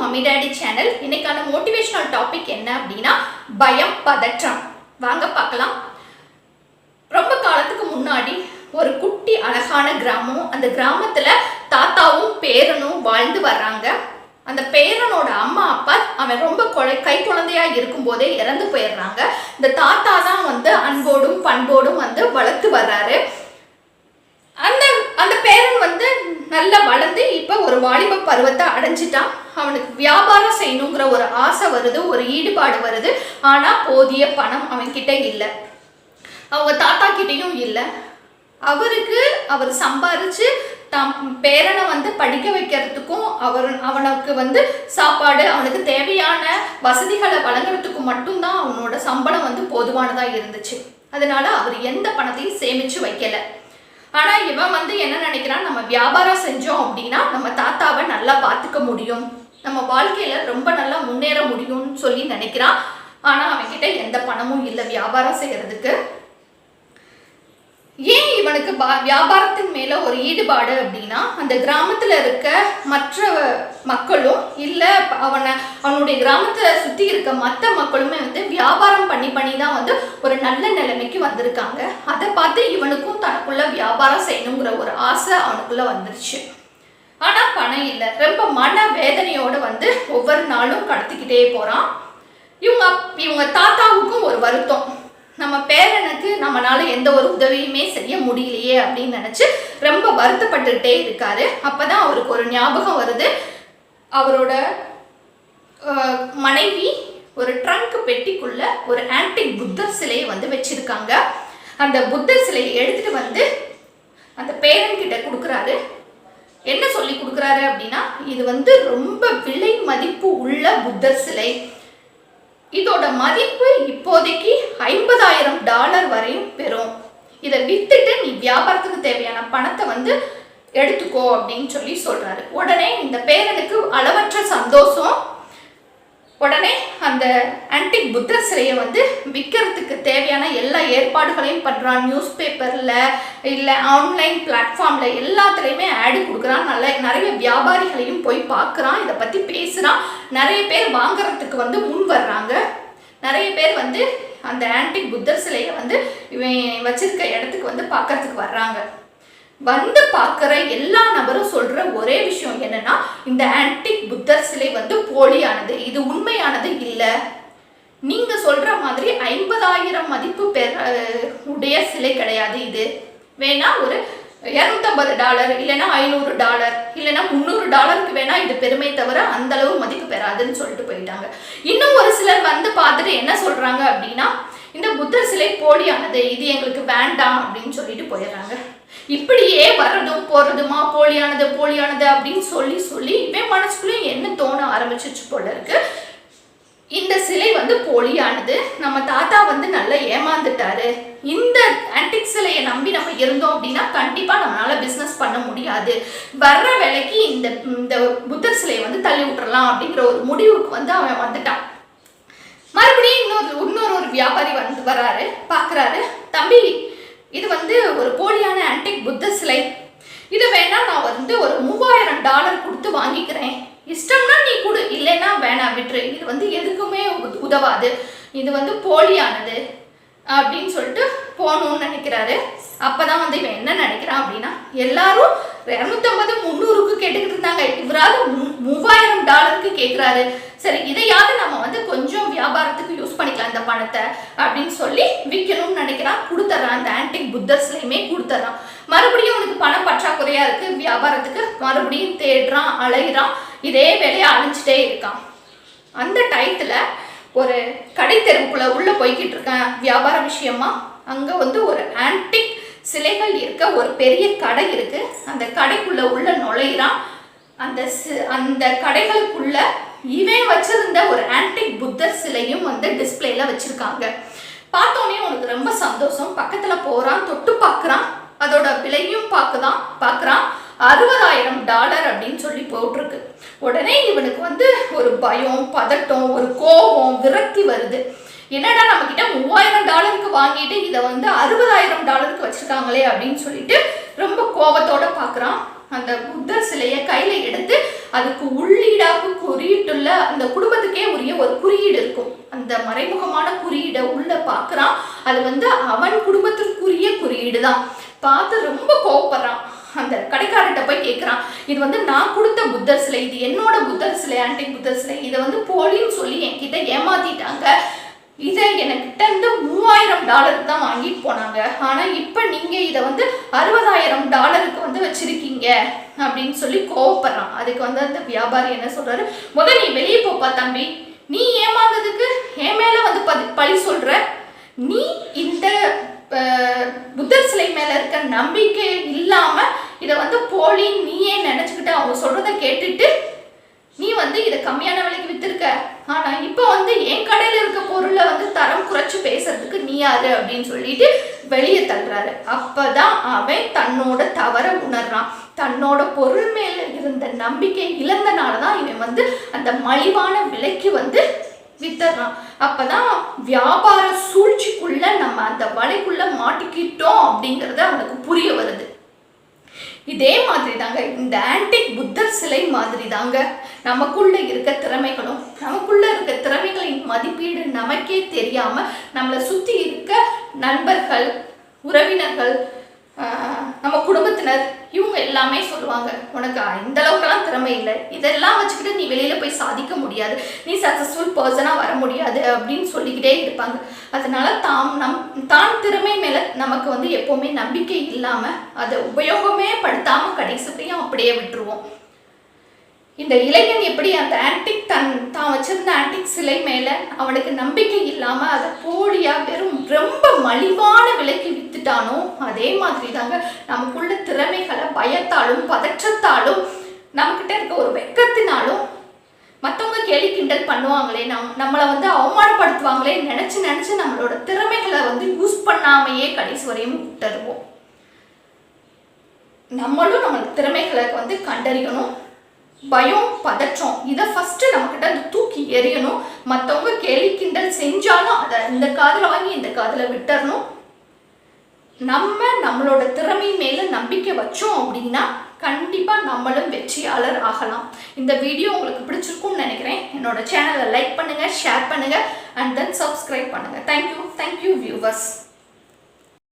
Mummy daddy channel. இன்னைக்கான motivational topic என்ன அப்படின்னா பயம், பதற்றம். வாங்க பார்க்கலாம். ரொம்ப காலத்துக்கு முன்னாடி ஒரு குட்டி அழகான கிராமம். அந்த கிராமத்துல தாத்தாவும் பேரனும் வாழ்ந்து வர்றாங்க. அந்த பேரனோட அம்மா அப்பா அவன் ரொம்ப கை குழந்தையா இருக்கும் போதே இறந்து போயிடுறாங்க. இந்த தாத்தா தான் அன்போடும் பண்போடும் வளர்த்து வர்றாரு. அந்த பேரன் நல்லா வளர்ந்து இப்ப ஒரு வாலிப பருவத்தை அடைஞ்சிட்டான். அவனுக்கு வியாபாரம் செய்யணுங்கிற ஒரு ஆசை வருது, ஒரு ஈடுபாடு வருது. ஆனா போதிய பணம் அவன் கிட்ட இல்லை, அவங்க தாத்தா கிட்டையும் இல்லை. அவர் சம்பாரிச்சு தான் பேரனை படிக்க வைக்கிறதுக்கும் அவனுக்கு சாப்பாடு, அவனுக்கு தேவையான வசதிகளை வழங்குறதுக்கும் மட்டும்தான் அவனோட சம்பளம் போதுமானதா இருந்துச்சு. அதனால அவர் எந்த பணத்தையும் சேமிச்சு வைக்கல. ஆனா இவன் என்ன நினைக்கிறான், நம்ம வியாபாரம் செஞ்சோம் அப்படின்னா நம்ம தாத்தாவை நல்லா பார்த்துக்க முடியும், நம்ம வாழ்க்கையில ரொம்ப நல்லா முன்னேற முடியும்னு சொல்லி நினைக்கிறான். ஆனா அவன்கிட்ட எந்த பணமும் இல்லை வியாபாரம் செய்யறதுக்கு. ஏன் இவனுக்கு வியாபாரத்தின் மேல ஒரு ஈடுபாடு அப்படின்னா, அந்த கிராமத்துல இருக்க மற்ற மக்களும் இல்ல அவனுடைய கிராமத்தை சுத்தி இருக்க மற்ற மக்களுமே வியாபாரம் பண்ணி தான் ஒரு நல்ல நிலைமைக்கு வந்திருக்காங்க. அதை பார்த்து இவனுக்கும் தனக்குள்ள வியாபாரம் செய்யணுங்கிற ஒரு ஆசை அவனுக்குள்ள வந்துருச்சு. ஆனா பணம் இல்லை. ரொம்ப மன வேதனையோட ஒவ்வொரு நாளும் கடத்திக்கிட்டே போறான். இவங்க தாத்தாவுக்கும் ஒரு வருத்தம், நம்ம பேரனுக்கு நம்மளால எந்த ஒரு உதவியுமே செய்ய முடியலையே அப்படின்னு நினைச்சு ரொம்ப வருத்தப்பட்டுக்கிட்டே இருக்காரு. அப்பதான் அவருக்கு ஒரு ஞாபகம் வருது. அவரோட மனைவி ஒரு ட்ரங்க் பெட்டிக்குள்ள ஒரு ஆன்டிக் புத்தர் சிலையை வச்சிருக்காங்க. அந்த புத்தர் சிலையை எடுத்துட்டு அந்த பேரன் கிட்ட கொடுக்குறாரு. என்ன சொல்லி கொடுக்குறாரு அப்படின்னா, இது ரொம்ப விலை மதிப்பு உள்ள புத்தர் சிலை, இதோட மதிப்பு இப்போதைக்கு $50,000 வரையும் பெறும், இதை வித்துட்டு நீ வியாபாரத்துக்கு தேவையான பணத்தை எடுத்துக்கோ அப்படின்னு சொல்லி சொல்றாரு. உடனே இந்த பேரனுக்கு அளவற்ற சந்தோஷம். உடனே அந்த ஆன்டிக் புத்தர் சிலையை விற்கிறதுக்கு தேவையான எல்லா ஏற்பாடுகளையும் பண்றான். நியூஸ் பேப்பர்ல இல்ல ஆன்லைன் பிளாட்ஃபார்ம்ல எல்லாத்துலயுமே ஆடு கொடுக்குறான். நிறைய வியாபாரிகளையும் போய் பார்க்குறான், இதை பத்தி பேசுறான். நிறைய பேர் வாங்குறதுக்கு முன் வர்றாங்க. நிறைய பேர் அந்த ஆன்டிக் புத்தர் சிலையை இவன் வச்சிருக்க இடத்துக்கு பார்க்கறதுக்கு வர்றாங்க. பார்க்குற எல்லா நபரும் சொல்ற ஒரே விஷயம் என்னன்னா, இந்த ஆன்டிக் புத்தர் சிலை போலியானது, இது உண்மையானது இல்லை. நீங்க சொல்ற மாதிரி 50,000 மதிப்பு உடைய சிலை கிடையாது. இது வேணா ஒரு $250 இல்லைன்னா $500 இல்லைன்னா $300 வேணா இது பெருமை தவிர அந்த அளவு மதிப்பு பெறாதுன்னு சொல்லிட்டு போயிட்டாங்க. இன்னும் ஒரு சிலர் பார்த்துட்டு என்ன சொல்றாங்க அப்படின்னா, இந்த புத்தர் சிலை போலியானது, இது எங்களுக்கு வேண்டாம் அப்படின்னு சொல்லிட்டு போயிடுறாங்க. இப்படியே வர்றதும் போறதுமா போலியானது அப்படின்னு சொல்லி இவன் மனசுக்குள்ளேயும் என்ன தோண ஆரம்பிச்சிச்சு போல இருக்கு. இந்த சிலை போலியானது, நம்ம தாத்தா நல்லா ஏமாந்துட்டாரு. இந்த ஆன்டிக் சிலையை நம்பி நம்ம இருந்தோம் அப்படின்னா கண்டிப்பா நம்மளால பிசினஸ் பண்ண முடியாது. வர்ற வேலைக்கு இந்த புத்தர் சிலையை தள்ளி விட்டுறலாம் அப்படிங்கிற ஒரு முடிவுக்கு அவன் வந்துட்டான். மறுபடியும் இன்னொரு வியாபாரி வராரு, பாக்குறாரு. தம்பி, இது ஒரு போலியான ஆன்டிக் புத்தர் சிலை, இதை வேணா நான் ஒரு $3,000 கொடுத்து வாங்கிக்கிறேன், இஷ்டம்னா நீ கொடு, இல்லைன்னா வேணாம் விட்டுரு, இது எதுக்குமே உதவாது, இது போலியானது அப்படின்னு சொல்லிட்டு போகணும்னு நினைக்கிறாரு. அப்பதான் இவன் என்ன நினைக்கிறான் அப்படின்னா, எல்லாரும் 250 300க்கு கேட்டுக்கிட்டு இருந்தாங்க, இவராது $3,000 கேட்கிறாரு. சரி, இதையாவது நம்ம கொஞ்சம் வியாபாரத்துக்கு யூஸ் பண்ணிக்கலாம் இந்த பணத்தை அப்படின்னு சொல்லி விற்கணும்னு நினைக்கிறான். கொடுத்துட்றான். அந்த ஆன்டிக் புத்தர் சிலையுமே கொடுத்துட்றான். மறுபடியும் அவனுக்கு பணம் பற்றாக்குறையா இருக்கு வியாபாரத்துக்கு. மறுபடியும் தேடுறான், அலைகிறான், இதே வேலையை அழிஞ்சிட்டே இருக்கான். அந்த டயத்துல ஒரு கடை தெருவுக்குள்ள உள்ள போய்கிட்டு இருக்கான் வியாபார விஷயமா. அங்க ஒரு ஆன்டிக் சிலைகள் இருக்க ஒரு பெரிய கடை இருக்கு. அந்த கடைக்குள்ள உள்ள நுழையிறான். அந்த கடைகளுக்குள்ள இவன் வச்சிருந்த ஒரு ஆன்டிக் புத்தர் சிலையும் டிஸ்பிளேல வச்சிருக்காங்க. பார்த்தோன்னே உனக்கு ரொம்ப சந்தோஷம். பக்கத்துல போறான், தொட்டு பார்க்கறான். அதோட விலையும் பார்க்கறான். $60,000 அப்படின்னு சொல்லி போட்டிருக்கு. உடனே இவனுக்கு ஒரு பயம், பதட்டம், ஒரு கோபம், விரக்தி வருது. என்னடா நம்ம கிட்ட $3,000 வாங்கிட்டு இதை $60,000 வச்சிருக்காங்களே அப்படின்னு சொல்லிட்டு ரொம்ப கோபத்தோட பார்க்கறான். அந்த புத்தர் சிலையை கையில எடுத்து அதுக்கு உள்ளீடாக குறியிட்டுள்ள அந்த குடும்பத்துக்கே உரிய ஒரு குறியீடு இருக்கும். அந்த மறைமுகமான குறியீடை உள்ள பார்க்குறான். அது வந்து அவன் குடும்பத்திற்குரிய குறியீடு தான். பார்த்து ரொம்ப கோவப்படுறான். அந்த கடைக்காரர்கிட்ட போய் கேட்குறான், இது வந்து நான் கொடுத்த புத்தர் சிலை, இது என்னோட புத்தர் சிலை, ஆன்டிக் புத்தர் சிலை, இதை வந்து போலின்னு சொல்லி என்கிட்ட ஏமாத்திட்டாங்க. இதை எனக்கிட்ட இருந்து $3000 தான் வாங்கிட்டு போனாங்க. ஆனால் இப்போ நீங்கள் இதை வந்து $60,000 வந்து வச்சிருக்கீங்க அப்படின்னு சொல்லி கோவப்படுறான். அதுக்கு வந்து அந்த வியாபாரி என்ன சொல்றாரு, நீ வெளியே போப்பா தம்பி, நீ ஏமாந்ததுக்கு என் மேல வந்து பழி சொல்ற. நீ இந்த புத்தர் சிலை மேல இருக்க நம்பிக்கை இல்லாம இதை வந்து போலி நீயே நினைச்சுக்கிட்டு அவங்க சொல்றதை கேட்டுட்டு நீ வந்து இதை கம்மியான விலைக்கு வித்திருக்க. ஆனா இப்போ வந்து என் கடையில இருக்க பொருளை வந்து தரம் குறைச்சு பேசுறதுக்கு நீ யாரு அப்படின்னு சொல்லிட்டு வெளியே தள்ளுறாரு. அப்பதான் அவன் தன்னோட தவற உணர்றான். தன்னோட பொருள் மேல இருந்த நம்பிக்கை இழந்தனாலதான் இவன் வந்து அந்த மலிவான விலைக்கு வந்து வித்துறான். அப்பதான் வியாபார சூழ்ச்சிக்குள்ள நம்ம அந்த வலைக்குள்ள மாட்டிக்கிட்டோம் அப்படிங்கறது அவனுக்கு புரிய வருது. இதே மாதிரி தாங்க இந்த ஆன்டிக் புத்தர் சிலை மாதிரி தாங்க நமக்குள்ள இருக்க திறமைகளும், நமக்குள்ள இருக்க திறமைகளின் மதிப்பீடு நமக்கே தெரியாம நம்மளை சுத்தி இருக்க நண்பர்கள், உறவினர்கள், நம்ம குடும்பத்தினர் இவங்க எல்லாமே சொல்லுவாங்க, உனக்கு இந்த அளவுக்கெல்லாம் திறமை இல்லை, இதெல்லாம் வச்சுக்கிட்டு நீ வெளியில போய் சாதிக்க முடியாது, நீ சக்சஸ்ஃபுல் பர்சனா வர முடியாது அப்படின்னு சொல்லிக்கிட்டே இருப்பாங்க. அதனால தான் திறமை மேல நமக்கு வந்து எப்பவுமே நம்பிக்கை இல்லாம அதை உபயோகமே படுத்தாம கடைசியும் அப்படியே விட்டுருவோம். இந்த இளைஞன் எப்படி அந்த ஆன்டிக் தான் வச்சிருந்த ஆன்டிக் சிலை மேல அவனுக்கு நம்பிக்கை இல்லாம அதை போலியா வெறும் ரொம்ப மலிவான விலைக்கு வித்துட்டானோ, அதே மாதிரி தாங்க நமக்குள்ள திறமைகளை பயத்தாலும் பதற்றத்தாலும் நம்மகிட்ட இருக்க ஒரு வெக்கத்தினாலும் மற்றவங்க கேலி கிண்டல் பண்ணுவாங்களே, நம்மளை வந்து அவமானப்படுத்துவாங்களே நினைச்சு நம்மளோட திறமைகளை வந்து யூஸ் பண்ணாமையே கடைசி வரையும் விட்டுருவோம். நம்மளும் நம்ம திறமைகளை வந்து கண்டறியணும். பயம், பதற்றம் இதை ஃபர்ஸ்ட் நம்மக்கிட்ட தூக்கி எறியணும். மற்றவங்க கேலி கிண்டல் செஞ்சாலும் அதை இந்த காதில் வாங்கி இந்த காதில் விட்டுறணும். நம்மளோட திறமை மேல நம்பிக்கை வச்சோம் அப்படின்னா கண்டிப்பா நம்மளும் வெற்றியாளர் ஆகலாம். இந்த வீடியோ உங்களுக்கு பிடிச்சிருக்கும்னு நினைக்கிறேன். என்னோட சேனலை லைக் பண்ணுங்க, ஷேர் பண்ணுங்க, அண்ட் தென் சப்ஸ்கிரைப் பண்ணுங்க. Thank you viewers.